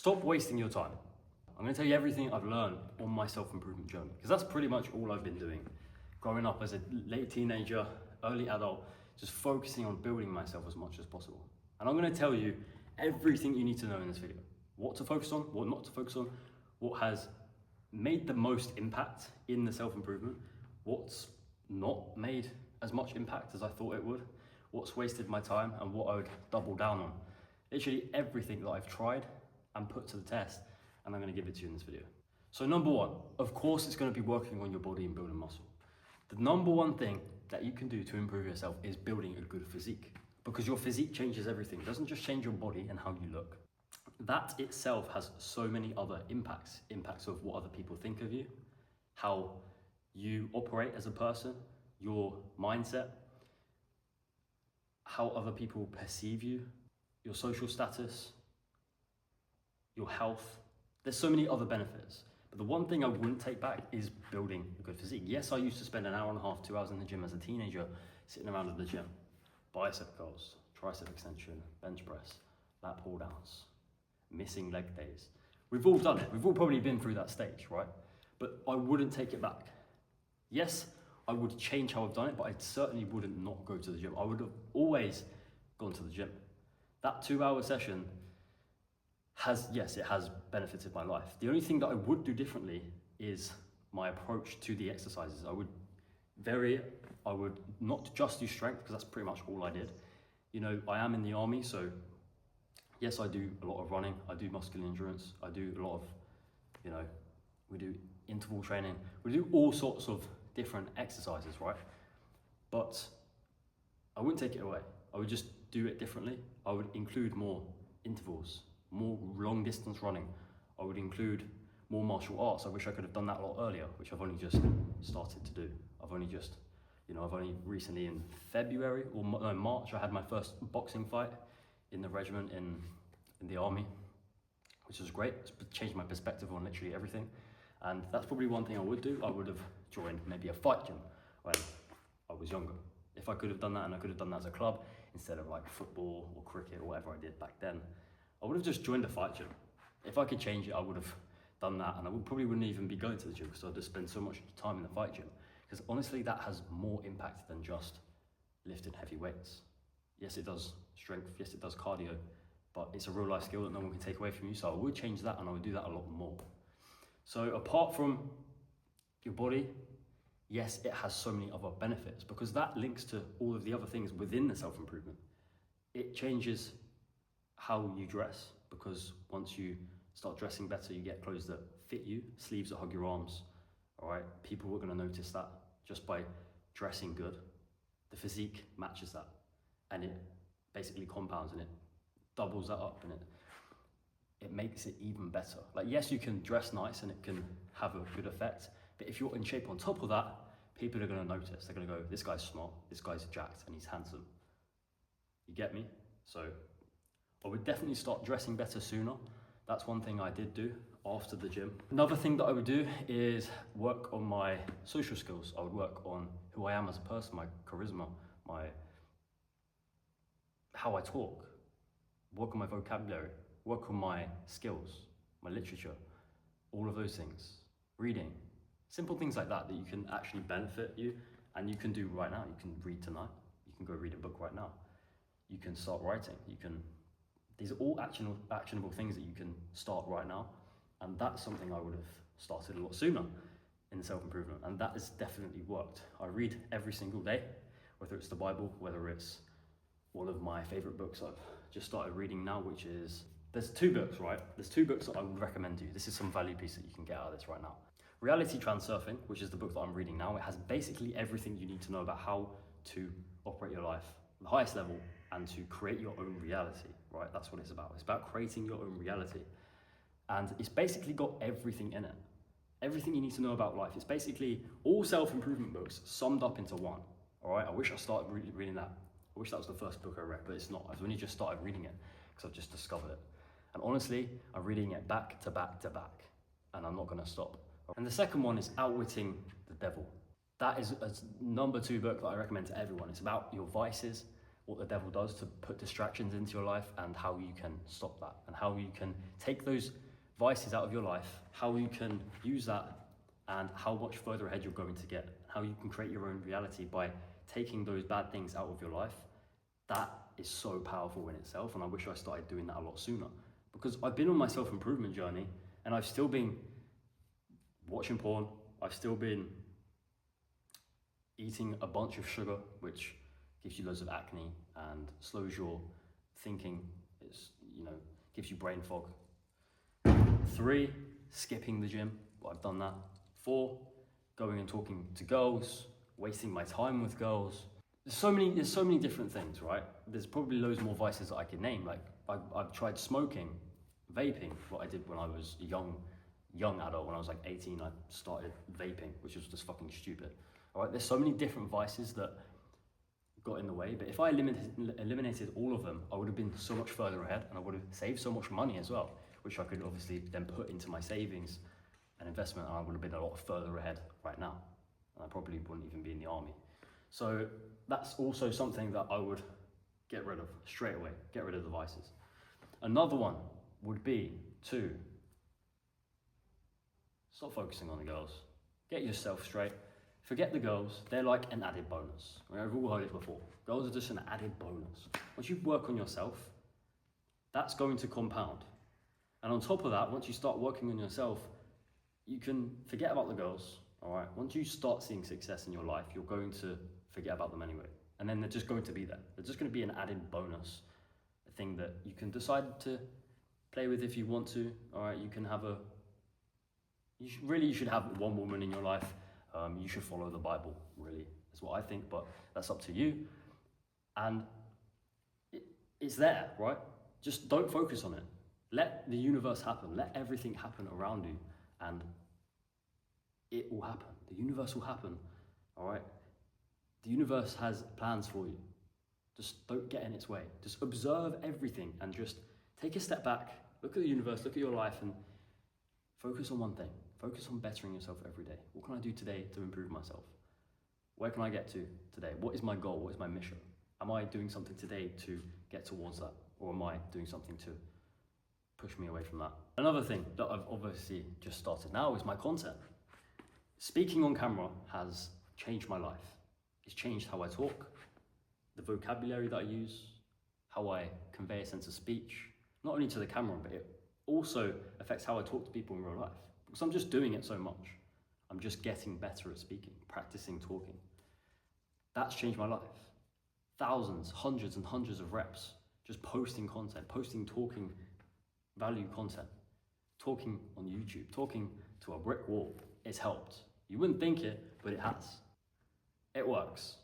Stop wasting your time. I'm going to tell you everything I've learned on my self-improvement journey, because that's pretty much all I've been doing. Growing up as a late teenager, early adult, just focusing on building myself as much as possible. And I'm going to tell you everything you need to know in this video. What to focus on, what not to focus on, what has made the most impact in the self-improvement, what's not made as much impact as I thought it would, what's wasted my time, and what I would double down on. Literally everything that I've tried and put to the test, and I'm going to give it to you in this video. So number one, of course, it's going to be working on your body and building muscle. The number one thing that you can do to improve yourself is building a good physique, because your physique changes everything. It doesn't just change your body and how you look. That itself has so many other impacts of what other people think of you, how you operate as a person, your mindset, how other people perceive you, your social status, your health. There's so many other benefits. But the one thing I wouldn't take back is building a good physique. Yes, I used to spend an hour and a half, 2 hours in the gym as a teenager, sitting around in the gym. Bicep curls, tricep extension, bench press, lat pull downs, missing leg days. We've all done it. We've all probably been through that stage, right? But I wouldn't take it back. Yes, I would change how I've done it, but I certainly wouldn't not go to the gym. I would have always gone to the gym. That 2-hour session it has benefited my life. The only thing that I would do differently is my approach to the exercises. I would not just do strength, because that's pretty much all I did. You know, I am in the army, so yes, I do a lot of running. I do muscular endurance. I do a lot of, we do interval training. We do all sorts of different exercises, right? But I wouldn't take it away. I would just do it differently. I would include more intervals, more long distance running. I would include more martial arts. I wish I could have done that a lot earlier, which I've only just started to do. I've only recently in February or March, I had my first boxing fight in the regiment in the army, which was great. It's changed my perspective on literally everything. And that's probably one thing I would do. I would have joined maybe a fight gym when I was younger. If I could have done that, and I could have done that as a club instead of like football or cricket or whatever I did back then, I would have just joined a fight gym. If I could change it, I would have done that, and I probably wouldn't even be going to the gym, because I'd just spend so much time in the fight gym. Because honestly, that has more impact than just lifting heavy weights. Yes, it does strength, yes, it does cardio, but it's a real life skill that no one can take away from you. So I would change that, and I would do that a lot more. So apart from your body, yes, it has so many other benefits, because that links to all of the other things within the self-improvement. It changes how you dress, because once you start dressing better, you get clothes that fit you, sleeves that hug your arms, all right? People are gonna notice that just by dressing good. The physique matches that, and it basically compounds, and it doubles that up, and it makes it even better. Like, yes, you can dress nice and it can have a good effect, but if you're in shape on top of that, people are gonna notice. They're gonna go, this guy's smart, this guy's jacked, and he's handsome. You get me? So I would definitely start dressing better sooner. That's one thing I did do after the gym. Another thing that I would do is work on my social skills. I would work on who I am as a person, my charisma, how I talk, work on my vocabulary, work on my skills, my literature, all of those things. Reading, simple things like that you can actually benefit you, and you can do right now. You can read tonight, you can go read a book right now. You can start writing, these are all actionable things that you can start right now. And that's something I would have started a lot sooner in self-improvement, and that has definitely worked. I read every single day, whether it's the Bible, whether it's one of my favorite books I've just started reading now, which is, there's 2 books, right? There's 2 books that I would recommend to you. This is some value piece that you can get out of this right now. Reality Transurfing, which is the book that I'm reading now, it has basically everything you need to know about how to operate your life at the highest level and to create your own reality, right? That's what it's about. It's about creating your own reality. And it's basically got everything in it. Everything you need to know about life. It's basically all self-improvement books summed up into one, all right? I wish I started reading that. I wish that was the first book I read, but it's not. I've only just started reading it because I've just discovered it. And honestly, I'm reading it back to back to back, and I'm not gonna stop. And the second one is Outwitting the Devil. That is a number 2 book that I recommend to everyone. It's about your vices, what the devil does to put distractions into your life, and how you can stop that, and how you can take those vices out of your life, how you can use that, and how much further ahead you're going to get, how you can create your own reality by taking those bad things out of your life. That is so powerful in itself, and I wish I started doing that a lot sooner, because I've been on my self-improvement journey and I've still been watching porn, I've still been eating a bunch of sugar, which gives you loads of acne and slows your thinking, gives you brain fog. 3, skipping the gym, I've done that. 4, going and talking to girls, wasting my time with girls. There's so many different things, right? There's probably loads more vices that I could name. Like I've tried smoking, vaping, what I did when I was a young adult. When I was like 18, I started vaping, which was just fucking stupid. All right, there's so many different vices that got in the way, but if I eliminated all of them, I would have been so much further ahead, and I would have saved so much money as well, which I could obviously then put into my savings and investment, and I would have been a lot further ahead right now, and I probably wouldn't even be in the army. So that's also something that I would get rid of straight away, get rid of the vices. Another one would be to stop focusing on the girls, get yourself straight. Forget the girls, they're like an added bonus. I've all heard it before. Girls are just an added bonus. Once you work on yourself, that's going to compound. And on top of that, once you start working on yourself, you can forget about the girls, all right? Once you start seeing success in your life, you're going to forget about them anyway. And then they're just going to be there. They're just going to be an added bonus, a thing that you can decide to play with if you want to, all right? You can have you should have one woman in your life. You should follow the Bible, really, is what I think, but that's up to you. And it's there, right? Just don't focus on it. Let the universe happen. Let everything happen around you, and it will happen. The universe will happen, all right? The universe has plans for you. Just don't get in its way. Just observe everything and just take a step back, look at the universe, look at your life, and focus on one thing. Focus on bettering yourself every day. What can I do today to improve myself? Where can I get to today? What is my goal? What is my mission? Am I doing something today to get towards that? Or am I doing something to push me away from that? Another thing that I've obviously just started now is my content. Speaking on camera has changed my life. It's changed how I talk, the vocabulary that I use, how I convey a sense of speech, not only to the camera, but it also affects how I talk to people in real life. Because I'm just doing it so much. I'm just getting better at speaking, practicing talking. That's changed my life. Thousands, hundreds and hundreds of reps, just posting content, talking value content, talking on YouTube, talking to a brick wall. It's helped. You wouldn't think it, but it has. It works.